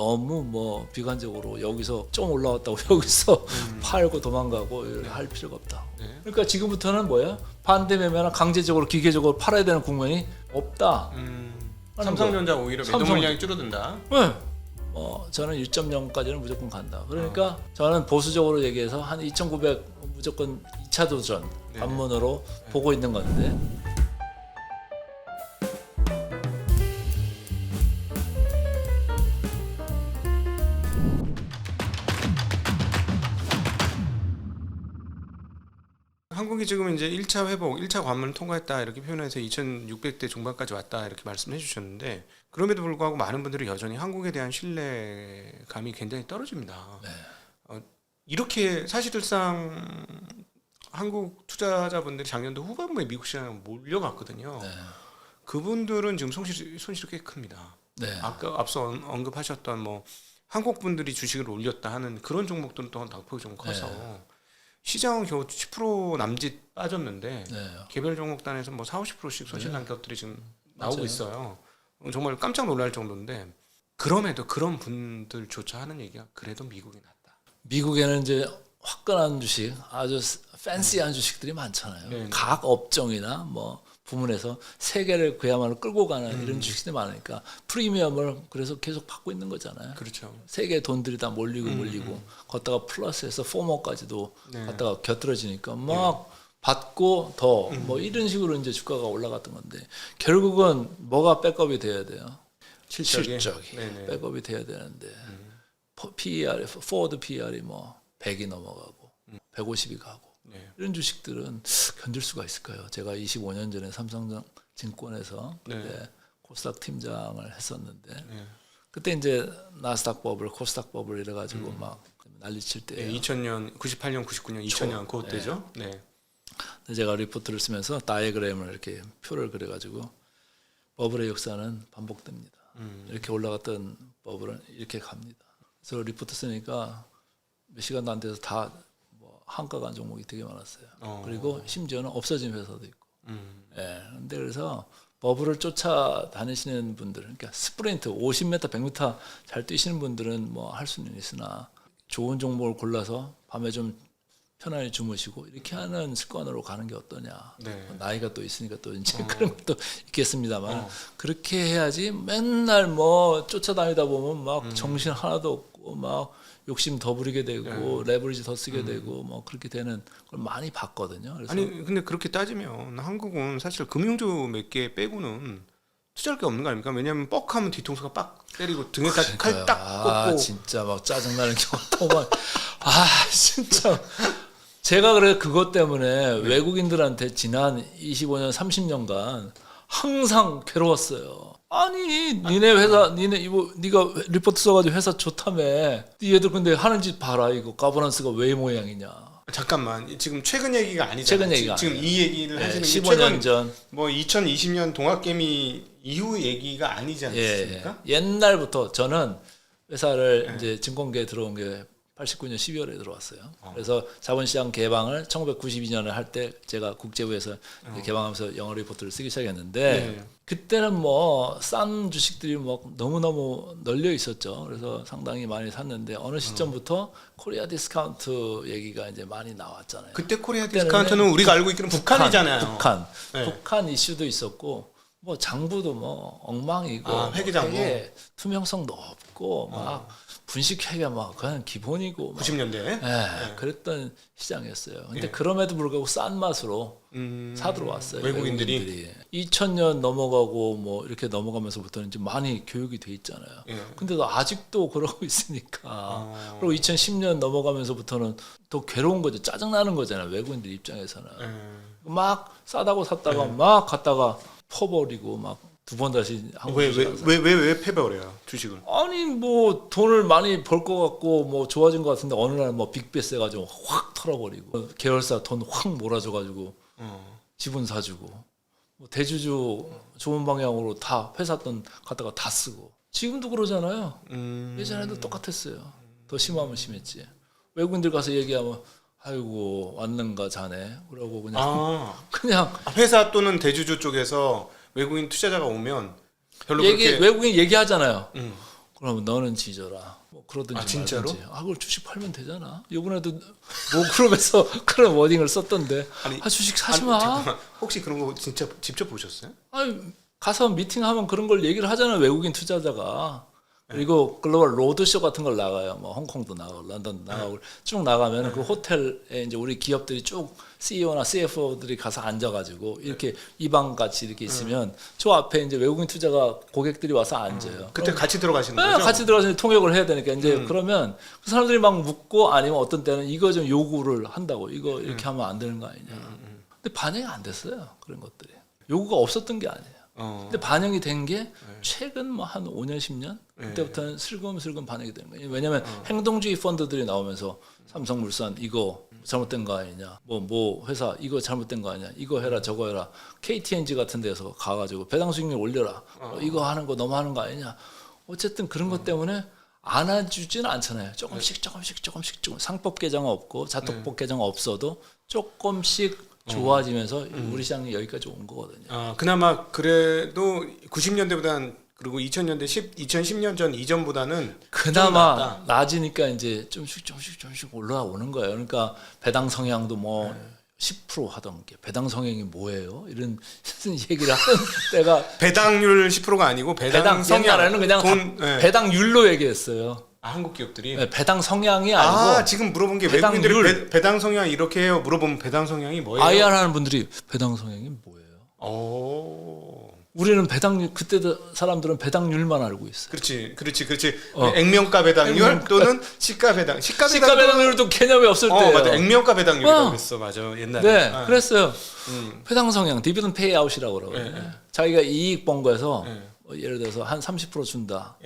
너무 뭐 비관적으로 여기서 좀 올라왔다고 여기서 팔고 도망가고 이렇게 할 필요가 없다. 그러니까 지금부터는 뭐야? 반대 매매나 강제적으로 기계적으로 팔아야 되는 국면이 없다. 삼성전자 오히려 매도 삼성- 물량이 줄어든다. 네. 저는 1.0까지는 무조건 간다. 그러니까 저는 보수적으로 얘기해서 한 2,900 무조건 2차 도전 네네. 관문으로 보고 있는 건데. 한국이 지금 이제 1차 회복, 1차 관문을 통과했다 이렇게 표현해서 2,600대 중반까지 왔다 이렇게 말씀해 주셨는데 그럼에도 불구하고 많은 분들이 여전히 한국에 대한 신뢰감이 굉장히 떨어집니다. 네. 이렇게 사실상 한국 투자자분들이 작년도 후반부에 미국 시장에 몰려갔거든요. 네. 그분들은 지금 손실이 꽤 큽니다. 네. 아까 앞서 언급하셨던 뭐 한국 분들이 주식을 올렸다 하는 그런 종목들은 또한 낙폭이 좀 커서 시장은 겨우 10% 남짓 빠졌는데 네. 개별 종목단에서 뭐 40~50%씩 손실 난 것들이 지금 나오고 맞아요. 있어요. 정말 깜짝 놀랄 정도인데 그럼에도 그런 분들조차 하는 얘기가 그래도 미국이 낫다. 미국에는 이제 화끈한 주식, 아주 팬시한 주식들이 많잖아요. 네. 각 업종이나 뭐 부문에서 세계를 그야말로 끌고 가는 이런 주식들이 많으니까 프리미엄을 그래서 계속 받고 있는 거잖아요. 그렇죠. 세계 돈들이 다 몰리고 걷다가 플러스해서 포머까지도 네. 갖다가 겨들어지니까 막 받고 더 뭐 이런 식으로 이제 주가가 올라갔던 건데 결국은 뭐가 백업이 돼야 돼요? 실적이 네네. 백업이 돼야 되는데 PER, 포워드 PER이 뭐 100이 넘어가고 150이 가고 네. 이런 주식들은 견딜 수가 있을까요? 제가 25년 전에 삼성증권에서 네. 그때 코스닥 팀장을 했었는데 네. 그때 이제 나스닥 버블, 코스닥 버블 이래가지고 막 난리칠 네, 때예요. 2000년, 98년, 99년, 2000년 그때죠. 네. 근데 제가 리포트를 쓰면서 다이어그램을 이렇게 표를 그려가지고 버블의 역사는 반복됩니다. 이렇게 올라갔던 버블은 이렇게 갑니다. 그래서 리포트 쓰니까 몇 시간도 안 돼서 다 뭐 한가 간 종목이 되게 많았어요. 그리고 심지어는 없어진 회사도 있고. 예. 근데 그래서 버블을 쫓아다니시는 분들, 그러니까 스프린트 50m, 100m 잘 뛰시는 분들은 뭐 할 수는 있으나 좋은 종목을 골라서 밤에 좀 편안히 주무시고 이렇게 하는 습관으로 가는 게 어떠냐. 네. 나이가 또 있으니까 또 이제 그런 것도 있겠습니다만 그렇게 해야지 맨날 뭐 쫓아다니다 보면 막 정신 하나도 없고 막 욕심 더 부리게 되고 레버리지 더 쓰게 되고 뭐 그렇게 되는 걸 많이 봤거든요. 그래서 아니 근데 그렇게 따지면 한국은 사실 금융주 몇 개 빼고는 투자할 게 없는 거 아닙니까? 왜냐하면 뻑하면 뒤통수가 빡 때리고 등에다 칼 딱 꽂고 진짜 막 짜증나는 경우 또 막 진짜 제가 그래 그것 때문에 외국인들한테 지난 25년 30년간 항상 괴로웠어요. 아니 니네 회사 니네 이거 네가 리포트 써가지고 회사 좋다며 얘들 근데 하는 짓 봐라 이거 가버넌스가 왜 이 모양이냐. 잠깐만 지금 최근 얘기가 아니잖아요. 최근 얘기가 지금 아니에요. 이 얘기를 하시는 게 15년 최근 전 뭐 2020년 동학개미 이후 얘기가 아니지 않습니까? 옛날부터 저는 회사를 이제 증권계에 들어온 게 89년 12월에 들어왔어요. 그래서 자본시장 개방을 1992년에 할 때 제가 국제부에서 개방하면서 영어 리포트를 쓰기 시작했는데 네. 그때는 뭐 싼 주식들이 뭐 너무너무 널려 있었죠. 그래서 상당히 많이 샀는데 어느 시점부터 코리아 디스카운트 얘기가 이제 많이 나왔잖아요. 그때 코리아 그때는 디스카운트는 우리가 알고 있기는 북한이잖아요. 네. 북한 이슈도 있었고 뭐 장부도 뭐 엉망이고 회계장부. 회계 투명성도 없고 막 분식회계 막 그냥 기본이고 막 90년대. 그랬던 시장이었어요. 근데 그럼에도 불구하고 싼 맛으로 사들어왔어요. 외국인들이. 2000년 넘어가고 뭐 이렇게 넘어가면서부터는 이제 많이 교육이 돼 있잖아요. 근데도 아직도 그러고 있으니까. 그리고 2010년 넘어가면서부터는 더 괴로운 거죠. 짜증나는 거잖아요. 외국인들 입장에서는. 막 싸다고 샀다가 막 갔다가 퍼버리고 막 두 번 다시 한국 왜 패버려요 주식을? 아니 뭐 돈을 많이 벌 것 같고 뭐 좋아진 것 같은데 어느 날 뭐 빅베스 해가지고 확 털어버리고 계열사 돈 확 몰아줘가지고 지분 사주고 뭐 대주주 좋은 방향으로 다 회사 돈 갖다가 다 쓰고 지금도 그러잖아요. 예전에도 똑같았어요. 더 심하면 심했지. 외국인들 가서 얘기하면 아이고 왔는가 자네 그러고 그냥 회사 또는 대주주 쪽에서 외국인 투자자가 오면 별로 그렇게 외국인 얘기하잖아요. 그러면 너는 지져라. 뭐 그러든지 아, 진짜로? 말든지. 아, 그걸 주식 팔면 되잖아. 이번에도 뭐 그룹에서 그런 워딩을 썼던데. 아니, 아, 주식 사지 아니, 마. 잠깐만. 혹시 그런 거 진짜 직접 보셨어요? 아니, 가서 미팅하면 그런 걸 얘기를 하잖아요. 외국인 투자자가. 그리고 글로벌 로드쇼 같은 걸 나가요. 뭐 홍콩도 나가고 런던도 나가고 쭉 나가면 그 호텔에 이제 우리 기업들이 쭉 CEO나 CFO들이 가서 앉아가지고 이렇게 이방 같이 이렇게 있으면 저 앞에 이제 외국인 투자가 고객들이 와서 앉아요. 그때 같이 들어가시는 네, 거죠? 같이 들어가서 통역을 해야 되니까 이제 그러면 그 사람들이 막 묻고 아니면 어떤 때는 이거 좀 요구를 한다고 이거 이렇게 하면 안 되는 거 아니냐. 근데 반영이 안 됐어요. 그런 것들이 요구가 없었던 게 아니에요. 근데 반영이 된 게 최근 뭐 한 5년 10년 그때부터는 슬금슬금 반영이 되는 거예요. 왜냐하면 행동주의 펀드들이 나오면서 삼성물산 이거 잘못된 거 아니냐, 뭐 회사 이거 잘못된 거 아니냐, 이거 해라 저거 해라, KTNG 같은 데서 가가지고 배당 수익률 올려라, 이거 하는 거 너무 하는 거 아니냐. 어쨌든 그런 것 때문에 안아주지는 않잖아요. 조금씩 상법 개정 없고 자독법 개정 없어도 조금씩 좋아지면서 우리 시장이 여기까지 온 거거든요. 아, 그나마 그래도 90년대보다는 그리고 2000년대 2010년 전 이전보다는 그나마 낮으니까 이제 좀씩 올라오는 거예요. 그러니까 배당 성향도 뭐 10% 하던 게 배당 성향이 뭐예요? 이런 얘기를 하는 때가 배당률 10%가 아니고 배당 성향 옛날에는 그냥 돈, 배당률로 얘기했어요. 아, 한국 기업들이 네, 배당 성향이 아니고 아, 지금 물어본 게 배당률. 외국인들이 배당 성향 이렇게 해요. 물어보면 배당 성향이 뭐예요? IR 하는 분들이 배당 성향이 뭐예요? 오. 우리는 배당률 그때도 사람들은 배당률만 알고 있어요. 그렇지. 액면가 배당률 또는 시가 배당. 시가 배당률도 개념이 없을 때예요. 맞아. 액면가 배당률이라고 했어. 맞아. 옛날에. 네, 그랬어요. 배당 성향, 디비던 페이아웃이라고 그러거든요. 자기가 이익 본 거에서 뭐 예를 들어서 한 30% 준다.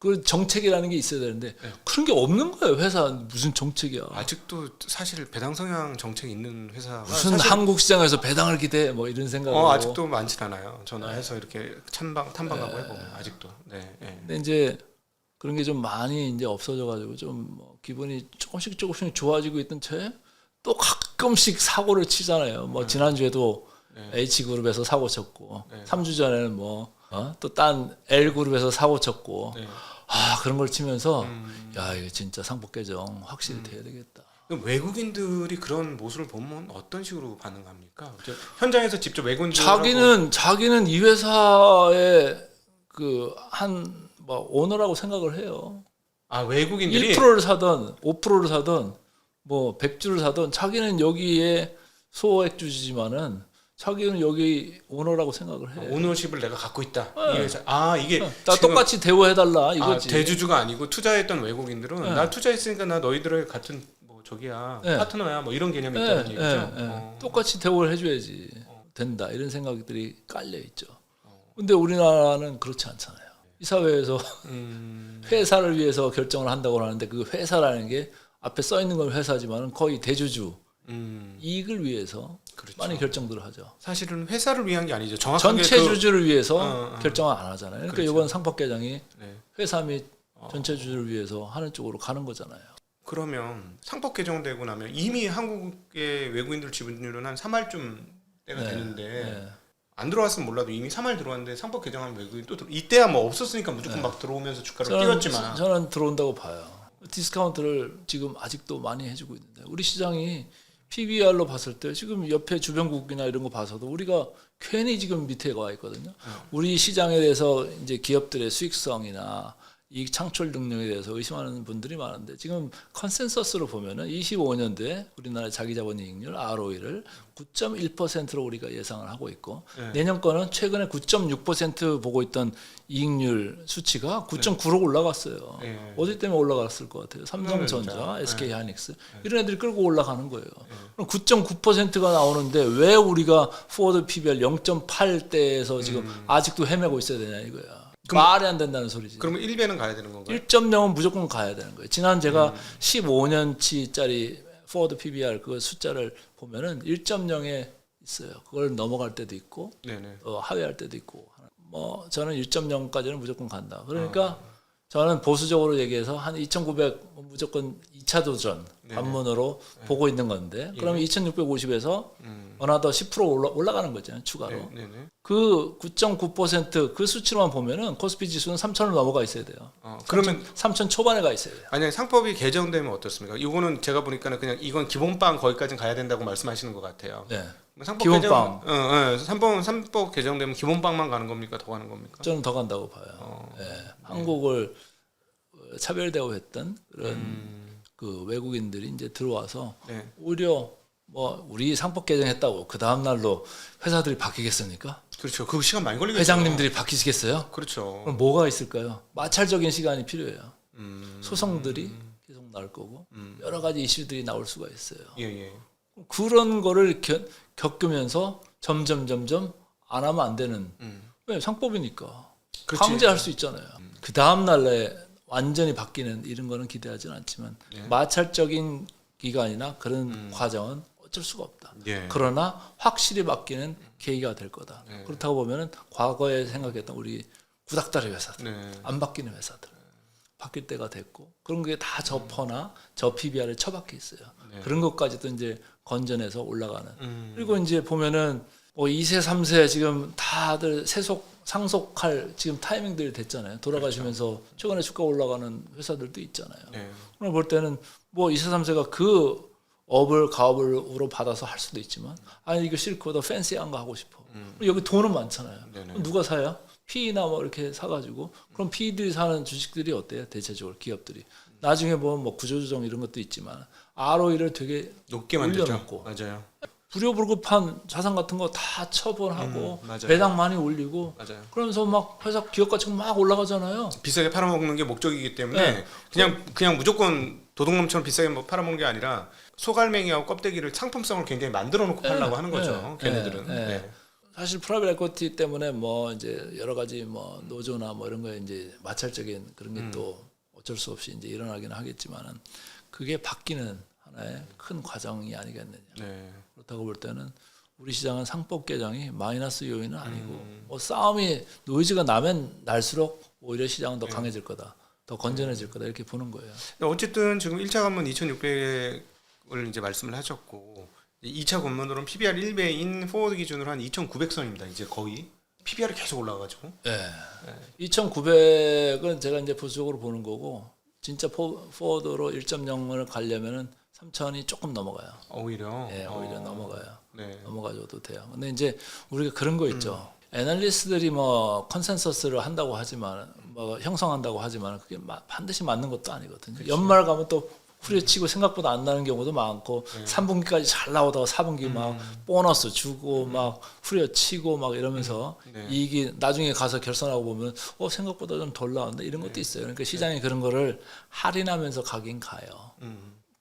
그 정책이라는 게 있어야 되는데 그런 게 없는 거예요. 회사 무슨 정책이야. 아직도 사실 배당 성향 정책이 있는 회사 무슨 한국 시장에서 배당을 기대해 뭐 이런 생각으로. 아직도 많진 않아요. 전화해서 이렇게 탐방하고 해보면 아직도. 네. 근데 이제 그런 게 좀 많이 이제 없어져가지고 좀 뭐 기분이 조금씩 좋아지고 있던 채 또 가끔씩 사고를 치잖아요. 뭐 지난주에도 H그룹에서 사고 쳤고 3주 전에는 뭐 또 딴 L그룹에서 사고 쳤고 그런 걸 치면서 야, 이거 진짜 상법 개정 확실히 돼야 되겠다. 그럼 외국인들이 그런 모습을 보면 어떤 식으로 반응합니까? 현장에서 직접 외국인들 자기는 이 회사의 그 한 뭐 오너라고 생각을 해요. 아, 외국인들이 1%를 사든 5%를 사든 뭐 100주를 사든 자기는 여기에 소액주지만은 자기는 여기 오너라고 생각을 해. 오너십을 내가 갖고 있다. 이 회사. 이게 나 똑같이 대우해달라 이거지. 대주주가 아니고 투자했던 외국인들은 나 투자했으니까 나 너희들의 같은 뭐 저기야 파트너야 뭐 이런 개념이 있다는 얘기죠. 똑같이 대우를 해줘야지 된다 이런 생각들이 깔려 있죠. 근데 우리나라는 그렇지 않잖아요. 이 사회에서 회사를 위해서 결정을 한다고 하는데 그 회사라는 게 앞에 써 있는 건 회사지만 거의 대주주 이익을 위해서 그렇죠. 많이 결정들을 하죠. 사실은 회사를 위한 게 아니죠. 정확하게 전체 주주를 위해서 결정을 안 하잖아요. 그러니까 그렇죠. 이번 상법 개정이 회사 및 전체 주주를 위해서 하는 쪽으로 가는 거잖아요. 그러면 상법 개정되고 나면 이미 한국의 외국인들 지분율은 한 3할쯤 때가 되는데 안 들어왔으면 몰라도 이미 3할 들어왔는데 상법 개정하면 외국인 또 이때야 뭐 없었으니까 무조건 막 들어오면서 주가를 띄웠지만 저는 들어온다고 봐요. 디스카운트를 지금 아직도 많이 해주고 있는데 우리 시장이 PBR로 봤을 때 지금 옆에 주변국이나 이런 거 봐서도 우리가 괜히 지금 밑에 가 있거든요. 우리 시장에 대해서 이제 기업들의 수익성이나 이익 창출 능력에 대해서 의심하는 분들이 많은데 지금 컨센서스로 보면은 25년도에 우리나라 자기자본 이익률 ROE를 9.1%로 우리가 예상을 하고 있고 내년 거는 최근에 9.6% 보고 있던 이익률 수치가 9.9로 올라갔어요. 어디 때문에 올라갔을 것 같아요? 삼성전자, SK하이닉스 이런 애들이 끌고 올라가는 거예요. 그럼 9.9%가 나오는데 왜 우리가 포워드 PBR 0.8대에서 지금 아직도 헤매고 있어야 되냐 이거야. 말이 안 된다는 소리지. 그러면 1배는 가야 되는 건가요? 1.0은 무조건 가야 되는 거예요. 지난 제가 15년치짜리 포워드 PBR 그 숫자를 보면은 1.0에 있어요. 그걸 넘어갈 때도 있고 하회할 때도 있고. 뭐 저는 1.0까지는 무조건 간다. 그러니까 저는 보수적으로 얘기해서 한 2,900 무조건 2차 도전 관문으로 보고 있는 건데 그러면 2,650에서 어나 더 10% 올라가는 거잖아요. 추가로. 그 9.9% 그 수치로만 보면은 코스피 지수는 3,000을 넘어가 있어야 돼요. 그러면 3,000 초반에 가 있어야 돼요. 만약에 상법이 개정되면 어떻습니까? 이거는 제가 보니까는 그냥 이건 기본빵 거기까지 가야 된다고 말씀하시는 것 같아요. 네. 상법 기본빵. 개정, 상법 개정되면 기본빵만 가는 겁니까? 더 가는 겁니까? 저는 더 간다고 봐요. 한국을 차별대우 했던 그런 그 외국인들이 이제 들어와서 오히려 뭐 우리 상법 개정했다고 그 다음 날로 회사들이 바뀌겠습니까? 그렇죠. 그 시간 많이 걸리겠죠. 회장님들이 바뀌시겠어요? 그렇죠. 그럼 뭐가 있을까요? 마찰적인 시간이 필요해요. 소송들이 계속 나올 거고 여러 가지 이슈들이 나올 수가 있어요. 예. 그런 거를 겪으면서 점점 안 하면 안 되는 왜 상법이니까 그렇지. 강제할 수 있잖아요. 그 다음 날에 완전히 바뀌는 이런 거는 기대하지는 않지만 마찰적인 기간이나 그런 과정은 어쩔 수가 없다. 그러나 확실히 바뀌는 계기가 될 거다. 그렇다고 보면은 과거에 생각했던 우리 구닥다리 회사들, 안 바뀌는 회사들 바뀔 때가 됐고 그런 게 다 저퍼나 저 PBR에 처박혀 있어요. 그런 것까지도 이제 건전해서 올라가는. 그리고 이제 보면은 뭐 2세, 3세 지금 다들 상속할 지금 타이밍들이 됐잖아요. 돌아가시면서 최근에 주가 올라가는 회사들도 있잖아요. 그럼 볼 때는 뭐 2세, 3세가 그 업을 가업으로 받아서 할 수도 있지만 아니 이거 싫고 더 팬시한 거 하고 싶어. 여기 돈은 많잖아요. 그럼 누가 사요? PE나 뭐 이렇게 사가지고 그럼 PE들이 사는 주식들이 어때요? 대체적으로 기업들이 나중에 보면 뭐 구조조정 이런 것도 있지만 ROE를 되게 높게 만들죠. 올려놓고 맞아요. 불효불급한 자산 같은 거 다 처분하고 맞아요. 배당 많이 올리고 맞아요. 그러면서 막 회사 기업 가치가 막 올라가잖아요. 비싸게 팔아먹는 게 목적이기 때문에 그냥 무조건 도둑놈처럼 비싸게 뭐 팔아먹는 게 아니라 소갈맹이하고 껍데기를 상품성을 굉장히 만들어 놓고 팔려고 하는 거죠. 걔네들은. 사실 프라이빗 에쿼티 때문에 뭐 이제 여러 가지 뭐 노조나 뭐 이런 거에 이제 마찰적인 그런 게 또 어쩔 수 없이 이제 일어나기는 하겠지만은 그게 바뀌는 하나의 큰 과정이 아니겠느냐. 그렇다고 볼 때는 우리 시장은 상법 개정이 마이너스 요인은 아니고 뭐 싸움이 노이즈가 나면 날수록 오히려 시장은 더 강해질 거다. 더 건전해질 거다. 이렇게 보는 거예요. 어쨌든 지금 1차 관문 2,600을 이제 말씀을 하셨고 2차 관문으로는 PBR 1배인 포워드 기준으로 한 2,900선입니다. 이제 거의 PBR이 계속 올라가가지고. 2,900은 제가 이제 보수적으로 보는 거고 진짜 포워드로 1.0을 가려면은 3,000이 조금 넘어가요. 오히려. 오히려 넘어가요. 넘어가줘도 돼요. 근데 이제 우리가 그런 거 있죠. 애널리스트들이 뭐 컨센서스를 한다고 하지만 뭐 형성한다고 하지만 그게 반드시 맞는 것도 아니거든요. 연말 가면 또 후려치고 생각보다 안 나는 경우도 많고 3분기까지 잘 나오다가 4분기 막 보너스 주고 막 후려치고 막 이러면서 이익이 나중에 가서 결산하고 보면 생각보다 좀 덜 나왔는데 이런 것도 있어요. 그러니까 시장이 그런 거를 할인하면서 가긴 가요.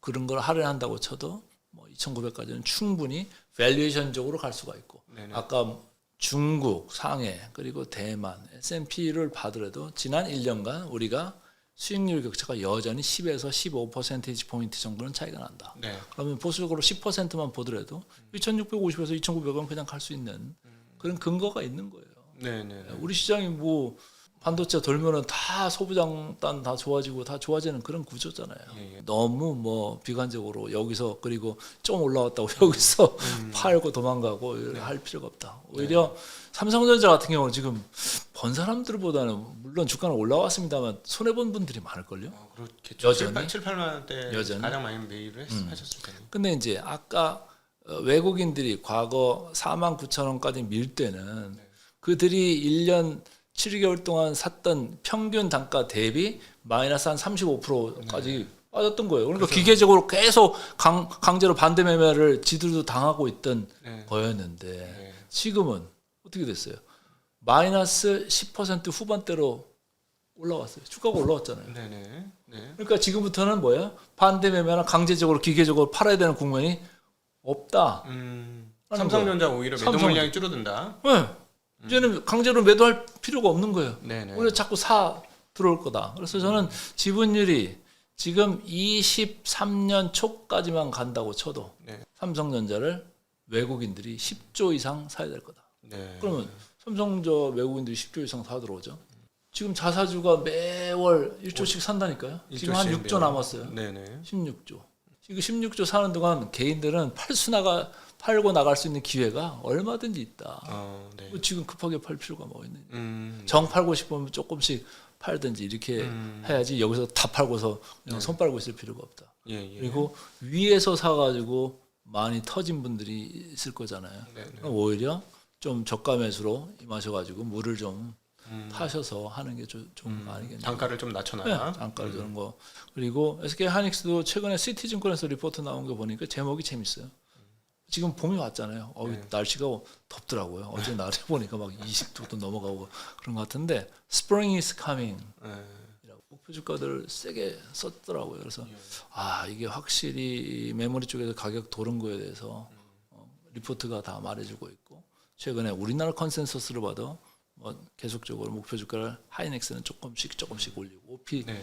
그런 걸 할인한다고 쳐도 뭐 2,900까지는 충분히 밸류에이션적으로 갈 수가 있고 아까 중국, 상해 그리고 대만, S&P를 봐더라도 지난 1년간 우리가 수익률 격차가 여전히 10에서 15%포인트 정도는 차이가 난다. 그러면 보수적으로 10%만 보더라도 2,650에서 2,900은 그냥 갈 수 있는 그런 근거가 있는 거예요. 우리 시장이 뭐 반도체 돌면은 다 소부장단 다 좋아지고 다 좋아지는 그런 구조잖아요. 너무 뭐 비관적으로 여기서 그리고 좀 올라왔다고 여기서 팔고 도망가고 할 필요가 없다. 오히려 삼성전자 같은 경우는 지금 번 사람들보다는 물론 주가는 올라왔습니다만 손해 본 분들이 많을걸요. 그렇겠죠. 여전히 7, 8만 원대 여전히. 가장 많이 매입을 하셨을 텐데. 근데 이제 아까 외국인들이 과거 49,000원까지 밀 때는 그들이 1년 7개월 동안 샀던 평균 단가 대비 마이너스 한 35%까지 빠졌던 거예요. 그러니까 기계적으로 계속 강제로 반대 매매를 지들도 당하고 있던 거였는데 지금은 어떻게 됐어요? 마이너스 10% 후반대로 올라왔어요. 주가가 올라왔잖아요. 그러니까 지금부터는 뭐야? 반대 매매나 강제적으로 기계적으로 팔아야 되는 국면이 없다. 삼성전자 오히려 매도 물량이 줄어든다. 이제는 강제로 매도할 필요가 없는 거예요. 네네. 오히려 자꾸 사 들어올 거다. 그래서 저는 지분율이 지금 23년 초까지만 간다고 쳐도 삼성전자를 외국인들이 10조 이상 사야 될 거다. 그러면 삼성전자 외국인들이 10조 이상 사 들어오죠. 지금 자사주가 매월 1조씩 산다니까요. 지금 한 1조씩 6조 매월. 남았어요. 네네. 16조. 이거 16조 사는 동안 개인들은 팔고 나갈 수 있는 기회가 얼마든지 있다. 네. 뭐 지금 급하게 팔 필요가 뭐 있는지. 네. 정 팔고 싶으면 조금씩 팔든지 이렇게 해야지 여기서 다 팔고서 그냥 손 빨고 있을 필요가 없다. 예, 예. 그리고 위에서 사가지고 많이 터진 분들이 있을 거잖아요. 네네. 그럼 오히려 좀 저가 매수로 임하셔가지고 물을 좀 타셔서 하는 게 좋은 거 아니겠냐. 단가를 좀 네, 낮춰놔라. 단가를 주는 거. 그리고 SK 하이닉스도 최근에 시티증권에서 리포트 나온 거 보니까 제목이 재밌어요. 지금 봄이 왔잖아요. 네. 날씨가 덥더라고요. 어제 날에 보니까 막 20도도 넘어가고 그런 것 같은데 Spring is coming. 네. 목표 주가들을 세게 썼더라고요. 그래서 이게 확실히 메모리 쪽에서 가격 도른 거에 대해서 리포트가 다 말해주고 있고 최근에 우리나라 컨센서스를 봐도 뭐 계속적으로 목표 주가를 하이닉스는 조금씩 올리고 OP 네.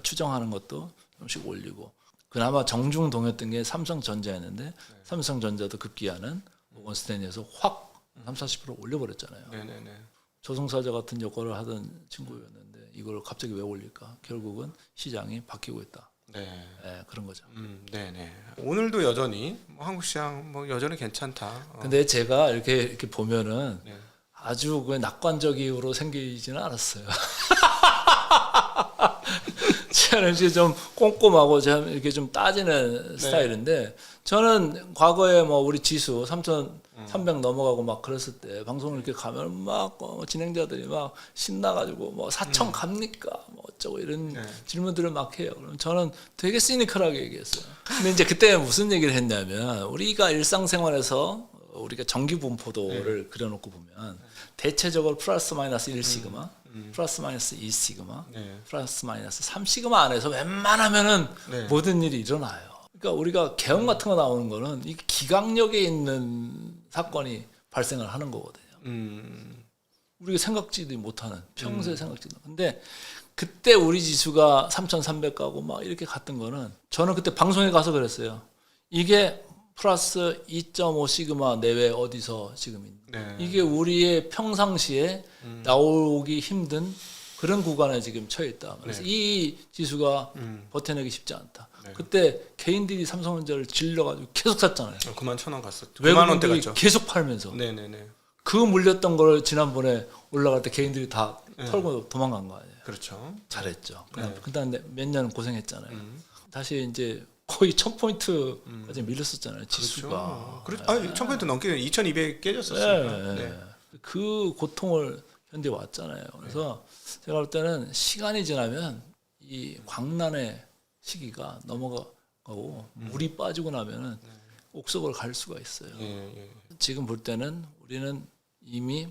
추정하는 것도 조금씩 올리고 그나마 정중 동였던 게 삼성전자였는데 삼성전자도 급기야는 모건스탠리에서 확 30-40% 올려버렸잖아요. 네네네. 조종사자 같은 역할을 하던 친구였는데 이걸 갑자기 왜 올릴까? 결국은 시장이 바뀌고 있다. 네. 네, 그런 거죠. 네네. 오늘도 여전히 뭐 한국 시장 뭐 여전히 괜찮다. 근데 제가 이렇게 보면은 네. 아주 그 낙관적으로 생기지는 않았어요. 저는 이제 좀 꼼꼼하고 좀 이렇게 좀 따지는 스타일인데 저는 과거에 뭐 우리 지수 3,300 넘어가고 막 그랬을 때 방송을 이렇게 가면 막 진행자들이 막 신나가지고 뭐 4천 갑니까? 뭐 어쩌고 이런 질문들을 막 해요. 그럼 저는 되게 시니컬하게 얘기했어요. 근데 이제 그때 무슨 얘기를 했냐면 우리가 일상생활에서 우리가 정기분포도를 그려놓고 보면 대체적으로 플러스 마이너스 1시그마, 플러스 마이너스 2시그마, 네. 플러스 마이너스 3시그마 안에서 웬만하면은 네. 모든 일이 일어나요. 그러니까 우리가 개헌 같은 거 나오는 거는 이 기강력에 있는 사건이 발생을 하는 거거든요. 우리가 생각지도 못하는 평소에 생각지도. 근데 그때 우리 지수가 3,300 가고 막 이렇게 갔던 거는 저는 그때 방송에 가서 그랬어요. 이게 플러스 2.5 시그마 내외 어디서 지금 네. 이게 우리의 평상시에 나오기 힘든 그런 구간에 지금 처해 있다. 그래서 이 지수가 버텨내기 쉽지 않다. 그때 개인들이 삼성전자를 질러가지고 계속 샀잖아요. 91,000원 갔었죠. 9만 원대 외국인들이 갔죠. 계속 팔면서 네네네. 그 물렸던 걸 지난번에 올라갈 때 개인들이 다 털고 도망간 거 아니에요. 그렇죠. 잘했죠. 네. 그다음에 몇 년 고생했잖아요. 다시 이제 거의 1000포인트까지 밀렸었잖아요. 지수가. 그렇죠. 1000포인트 넘게 2200 깨졌었어요. 네. 그 고통을 견뎌 왔잖아요. 그래서 제가 볼 때는 시간이 지나면 이 광란의 시기가 넘어가고 물이 빠지고 나면은 옥석을 갈 수가 있어요. 예. 지금 볼 때는 우리는 이미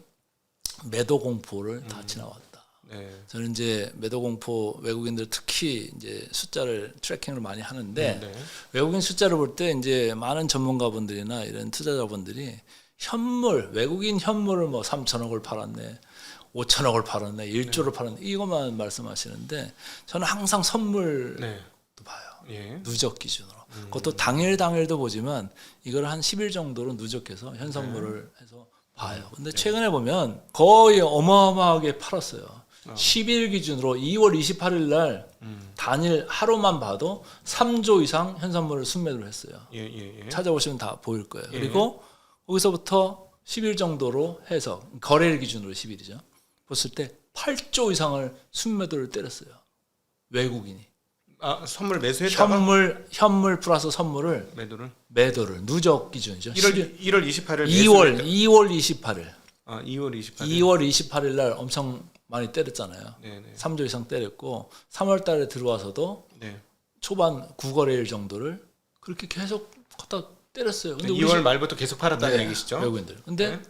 매도 공포를 다 지나왔다. 네. 저는 이제 매도 공포 외국인들 특히 이제 숫자를 트래킹을 많이 하는데 네. 외국인 숫자를 볼 때 이제 많은 전문가분들이나 이런 투자자분들이 현물 외국인 현물을 뭐 3천억을 팔았네, 5천억을 팔았네, 1조를 팔았네 이것만 말씀하시는데 저는 항상 선물도 봐요. 예. 누적 기준으로. 그것도 당일도 보지만 이걸 한 10일 정도로 누적해서 현 선물을 해서 봐요. 근데 최근에 보면 거의 어마어마하게 팔았어요. 10일 기준으로 2월 28일 날 단일 하루만 봐도 3조 이상 현선물을 순매도를 했어요. 예. 찾아보시면 다 보일 거예요. 그리고 거기서부터 10일 정도로 해서 거래일 기준으로 10일이죠. 봤을 때 8조 이상을 순매도를 때렸어요. 외국인이. 선물 매수했다가 현물 플러스 선물을 매도를 누적 기준이죠. 1월 28일 2월 28일. 2월 28일. 2월 28일 날 엄청 많이 때렸잖아요. 네네. 3조 이상 때렸고 3월 달에 들어와서도 초반 9거래일 정도를 그렇게 계속 갖다 때렸어요. 근데 2월 말부터 계속 팔았다는 얘기시죠? 외국인들. 근데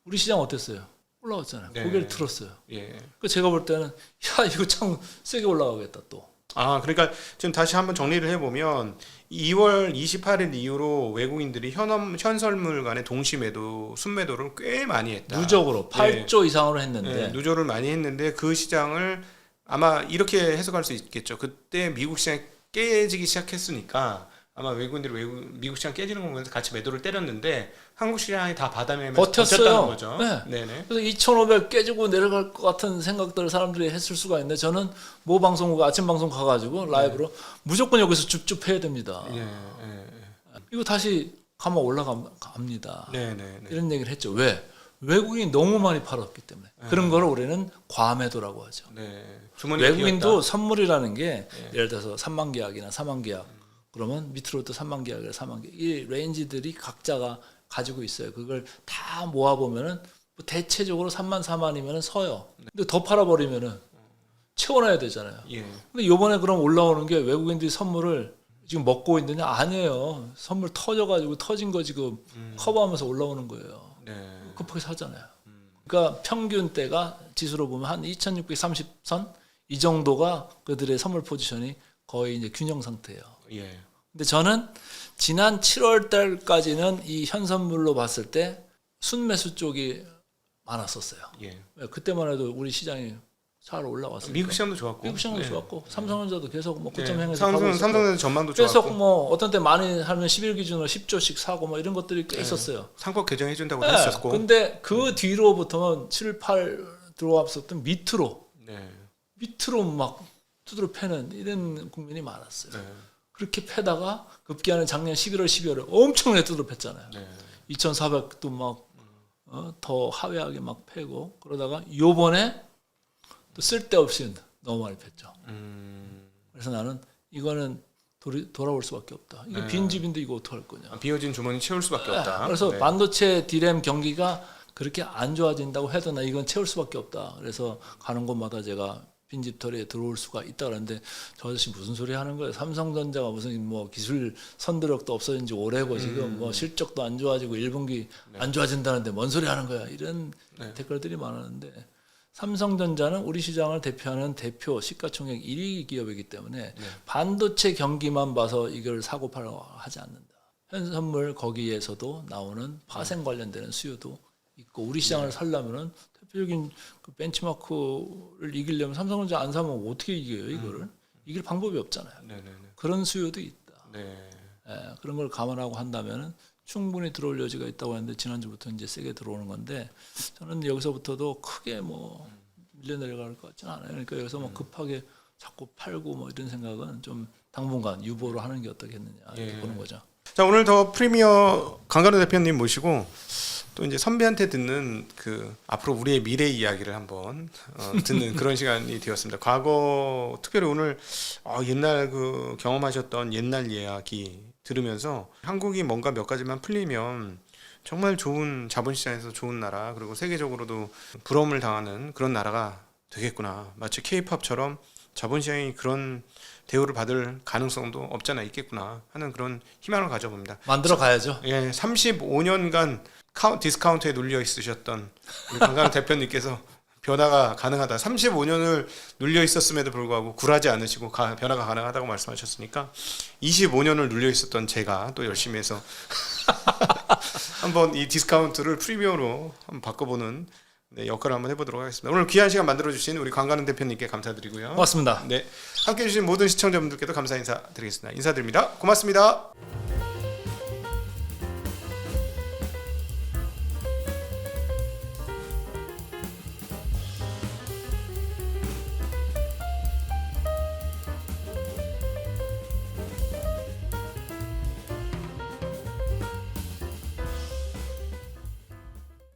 우리 시장 어땠어요? 올라왔잖아요. 고개를 들었어요. 예. 그 제가 볼 때는 이거 참 세게 올라가겠다 또. 그러니까 지금 다시 한번 정리를 해보면 2월 28일 이후로 외국인들이 현설물 간의 동시 매도, 순매도를 꽤 많이 했다. 누적으로 8조 이상으로 했는데 누조를 많이 했는데 그 시장을 아마 이렇게 해석할 수 있겠죠. 그때 미국 시장이 깨지기 시작했으니까 아마 외국인들이 미국 시장 깨지는 거 보면서 같이 매도를 때렸는데 한국 시장이 다 받아내면서 버텼어요. 버텼다는 거죠. 네. 네네. 그래서 2,500 깨지고 내려갈 것 같은 생각들을 사람들이 했을 수가 있는데 저는 모 방송국 아침 방송 가가지고 라이브로 무조건 여기서 줍줍 해야 됩니다. 예, 이거 다시 가면 올라갑니다. 네네. 이런 얘기를 했죠. 왜? 외국인이 너무 많이 팔았기 때문에. 그런 걸 우리는 과매도라고 하죠. 네. 주머니 외국인도 비었다. 선물이라는 게 예를 들어서 3만 계약이나 4만 계약 그러면 밑으로 또 3만 계약이나 4만 계약 이 레인지들이 각자가 가지고 있어요. 그걸 다 모아보면은 뭐 대체적으로 3만 4만이면은 서요. 근데 더 팔아버리면은 채워놔야 되잖아요. 예. 근데 요번에 그럼 올라오는 게 외국인들이 선물을 지금 먹고 있느냐? 아니에요. 선물 터져가지고 터진 거 지금 커버하면서 올라오는 거예요. 네. 급하게 사잖아요. 그러니까 평균 때가 지수로 보면 한 2,630선 이 정도가 그들의 선물 포지션이 거의 이제 균형 상태예요. 예. 근데 저는 지난 7월 달까지는 이 현선물로 봤을 때 순매수 쪽이 많았었어요. 예. 그때만 해도 우리 시장이 잘 올라왔어요. 미국 시장도 좋았고. 미국 시장도 네. 좋았고 삼성전자도 계속 뭐 네. 고점 행해서 가고 있었고. 삼성전자 전망도 계속 좋았고. 뭐 어떤 때 많이 하면 10일 기준으로 10조씩 사고 뭐 이런 것들이 꽤 있었어요. 상법 개정해 준다고 네. 했었고. 근데 그 뒤로부터는 7, 8 들어왔었던 밑으로 막 두드러 패는 이런 국민이 많았어요. 네. 그렇게 패다가 급기야는 작년 11월, 12월에 엄청나게 두드러 팼잖아요. 네. 2,400도 막 더 하회하게 막 패고 그러다가 요번에 또 쓸데없이 너무 많이 팼죠. 그래서 나는 이거는 돌아올 수밖에 없다. 이게 빈집인데 이거 어떡할 거냐. 비어진 주머니 채울 수밖에 없다. 그래서 네. 반도체 디램 경기가 그렇게 안 좋아진다고 해도 나 이건 채울 수밖에 없다. 그래서 가는 곳마다 제가 빈집털이에 들어올 수가 있다 그러는데 저 아저씨 무슨 소리 하는 거예요? 삼성전자가 무슨 뭐 기술 선도력도 없어진 지 오래고 지금 뭐 실적도 안 좋아지고 1분기 안 좋아진다는데 뭔 소리 하는 거야? 이런 댓글들이 많았는데 삼성전자는 우리 시장을 대표하는 대표 시가총액 1위 기업이기 때문에 반도체 경기만 봐서 이걸 사고 팔고 하지 않는다. 현선물 거기에서도 나오는 파생 관련되는 수요도 있고 우리 시장을 살려면은 대표적인 그 벤치마크를 이기려면 삼성전자 안 사면 어떻게 이겨요 이거를? 이길 방법이 없잖아요. 그런 수요도 있다. 그런 걸 감안하고 한다면은 충분히 들어올 여지가 있다고 하는데 지난주부터 이제 세게 들어오는 건데 저는 여기서부터도 크게 뭐 밀려 내려갈 것 같지는 않아요. 그러니까 여기서 뭐 급하게 자꾸 팔고 뭐 이런 생각은 좀 당분간 유보로 하는 게 어떻겠느냐 이렇게 보는 거죠. 자, 오늘 더 프리미어 강간호 대표님 모시고 또 이제 선배한테 듣는 그 앞으로 우리의 미래 이야기를 한번 듣는 그런 시간이 되었습니다. 과거 특별히 오늘 옛날 그 경험하셨던 옛날 이야기 들으면서 한국이 뭔가 몇 가지만 풀리면 정말 좋은 자본시장에서 좋은 나라 그리고 세계적으로도 부러움을 당하는 그런 나라가 되겠구나. 마치 K-팝처럼 자본시장이 그런 대우를 받을 가능성도 없잖아 있겠구나 하는 그런 희망을 가져봅니다. 만들어 가야죠. 예, 35년간 디스카운트에 눌려 있으셨던 우리 강간호 대표님께서 변화가 가능하다. 35년을 눌려 있었음에도 불구하고 굴하지 않으시고 변화가 가능하다고 말씀하셨으니까 25년을 눌려 있었던 제가 또 열심히 해서 한번 이 디스카운트를 프리미어로 한번 바꿔보는 역할을 한번 해보도록 하겠습니다. 오늘 귀한 시간 만들어주신 우리 강간호 대표님께 감사드리고요. 고맙습니다. 네, 함께해 주신 모든 시청자분들께도 감사 인사드리겠습니다. 인사드립니다. 고맙습니다.